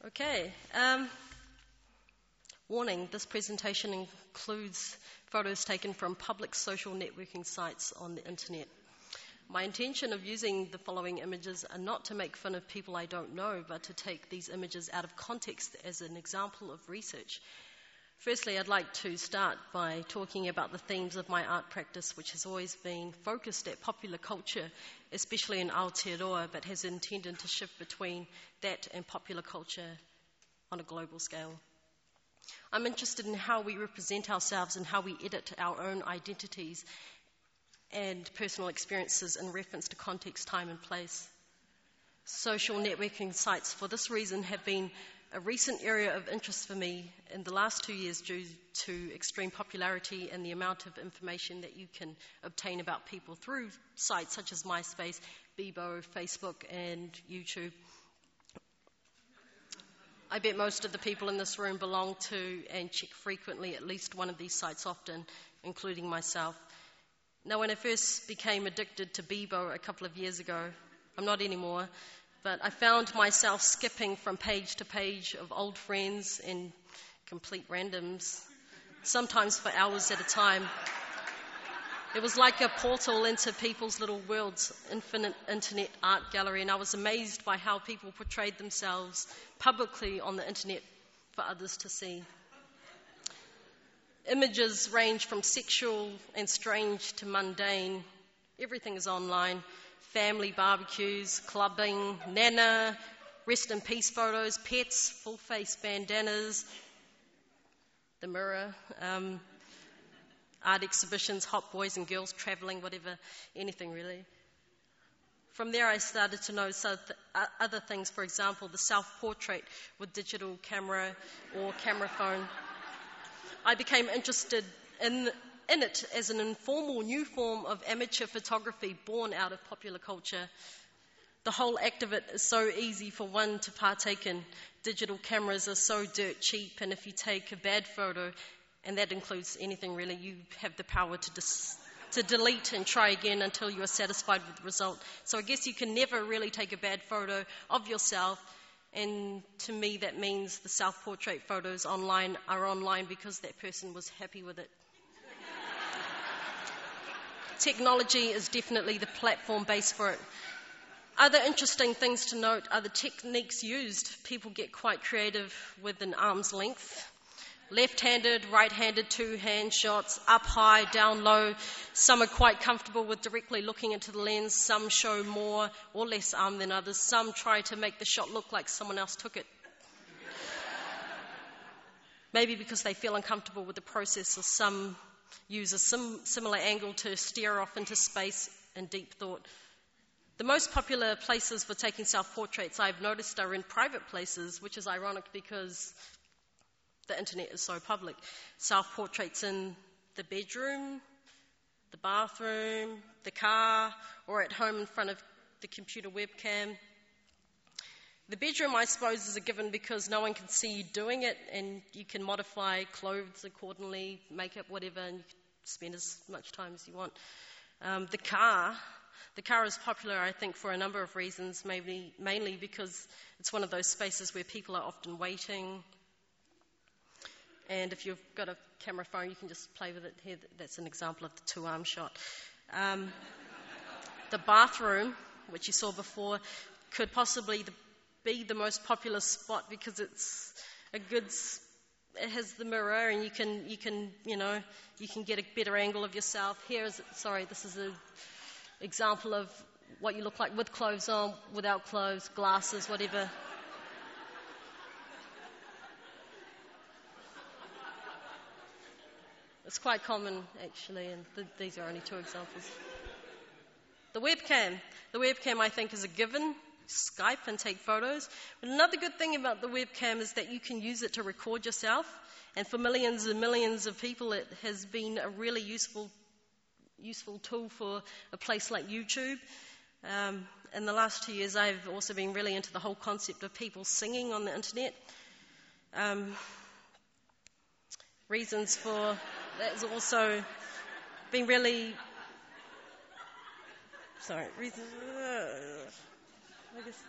Okay. Warning, this presentation includes photos taken from public social networking sites on the internet. My intention of using the following images are not to make fun of people I don't know, but to take these images out of context as an example of research. Firstly, I'd like to start by talking about the themes of my art practice, which has always been focused at popular culture, especially in Aotearoa, but has intended to shift between that and popular culture on a global scale. I'm interested in how we represent ourselves and how we edit our own identities and personal experiences in reference to context, time and place. Social networking sites, for this reason, have been a recent area of interest for me in the last 2 years due to extreme popularity and the amount of information that you can obtain about people through sites such as MySpace, Bebo, Facebook and YouTube. I bet most of the people in this room belong to and check frequently at least one of these sites often, including myself. Now, when I first became addicted to Bebo a couple of years ago, I'm not anymore, but I found myself skipping from page to page of old friends and complete randoms, sometimes for hours at a time. It was like a portal into people's little worlds, infinite internet art gallery, and I was amazed by how people portrayed themselves publicly on the internet for others to see. Images range from sexual and strange to mundane. Everything is online. Family barbecues, clubbing, nana, rest in peace photos, pets, full face bandanas, the mirror, art exhibitions, hot boys and girls travelling, whatever, anything really. From there I started to notice other things, for example, the self-portrait with digital camera or camera phone. I became interested in it as an informal new form of amateur photography born out of popular culture. The whole act of it is so easy for one to partake in. Digital cameras are so dirt cheap, and if you take a bad photo, and that includes anything really, you have the power to delete and try again until you are satisfied with the result. So I guess you can never really take a bad photo of yourself, and to me that means the self-portrait photos online are online because that person was happy with it. Technology is definitely the platform base for it. Other interesting things to note are the techniques used. People get quite creative with an arm's length. Left-handed, right-handed, two-hand shots, up high, down low. Some are quite comfortable with directly looking into the lens. Some show more or less arm than others. Some try to make the shot look like someone else took it. Maybe because they feel uncomfortable with the process, or some use a similar angle to stare off into space in deep thought. The most popular places for taking self-portraits I've noticed are in private places, which is ironic because the internet is so public. Self-portraits in the bedroom, the bathroom, the car, or at home in front of the computer webcam. The bedroom, I suppose, is a given because no one can see you doing it, and you can modify clothes accordingly, makeup, whatever, and you can spend as much time as you want. The car is popular, I think, for a number of reasons, mainly because it's one of those spaces where people are often waiting. And if you've got a camera phone, you can just play with it. Here, that's an example of the two-arm shot. The bathroom, which you saw before, could possibly be the most popular spot because it has the mirror, and you can get a better angle of yourself. This is an example of what you look like with clothes on, without clothes, glasses, whatever. It's quite common, actually, and these are only two examples. The webcam, I think, is a given. Skype and take photos. But another good thing about the webcam is that you can use it to record yourself, and for millions and millions of people it has been a really useful tool for a place like YouTube. In the last 2 years I've also been really into the whole concept of people singing on the internet. Reasons for that has also been really I guess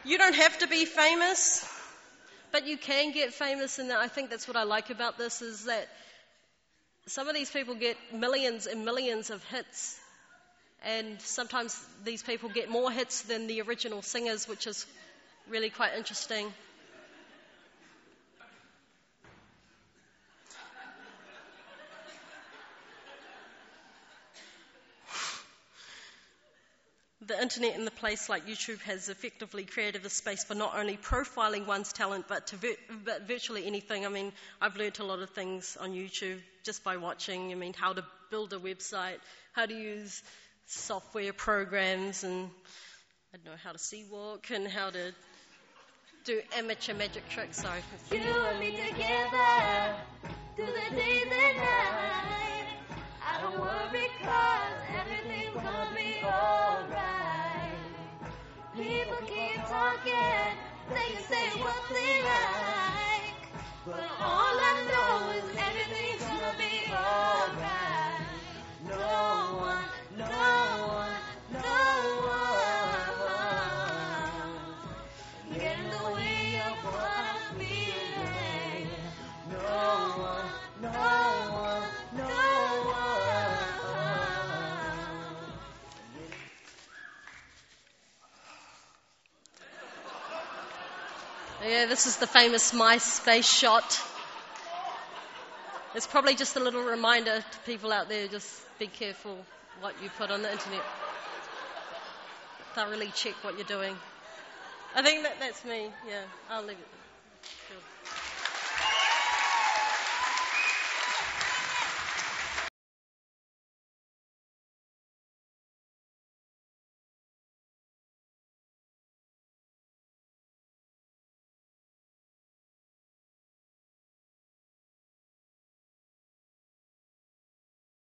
You don't have to be famous, but you can get famous, and I think that's what I like about this, is that some of these people get millions and millions of hits, and sometimes these people get more hits than the original singers, which is really quite interesting. The internet and the place like YouTube has effectively created a space for not only profiling one's talent, but virtually anything. I mean, I've learnt a lot of things on YouTube just by watching. I mean, how to build a website, how to use software programs, and I don't know, how to sea walk, and how to do amateur magic tricks. Sorry. You and me together through the days and nights. I don't worry 'cause everything's gonna be alright. People keep talking, they can say what they like, but all I know is everything's gonna be alright. No one, no one, no one get in the way of what I'm feeling. No one, no one, no one. Yeah, this is the famous MySpace shot. It's probably just a little reminder to people out there, just be careful what you put on the internet. Thoroughly check what you're doing. I think that's me, yeah. I'll leave it. Sure.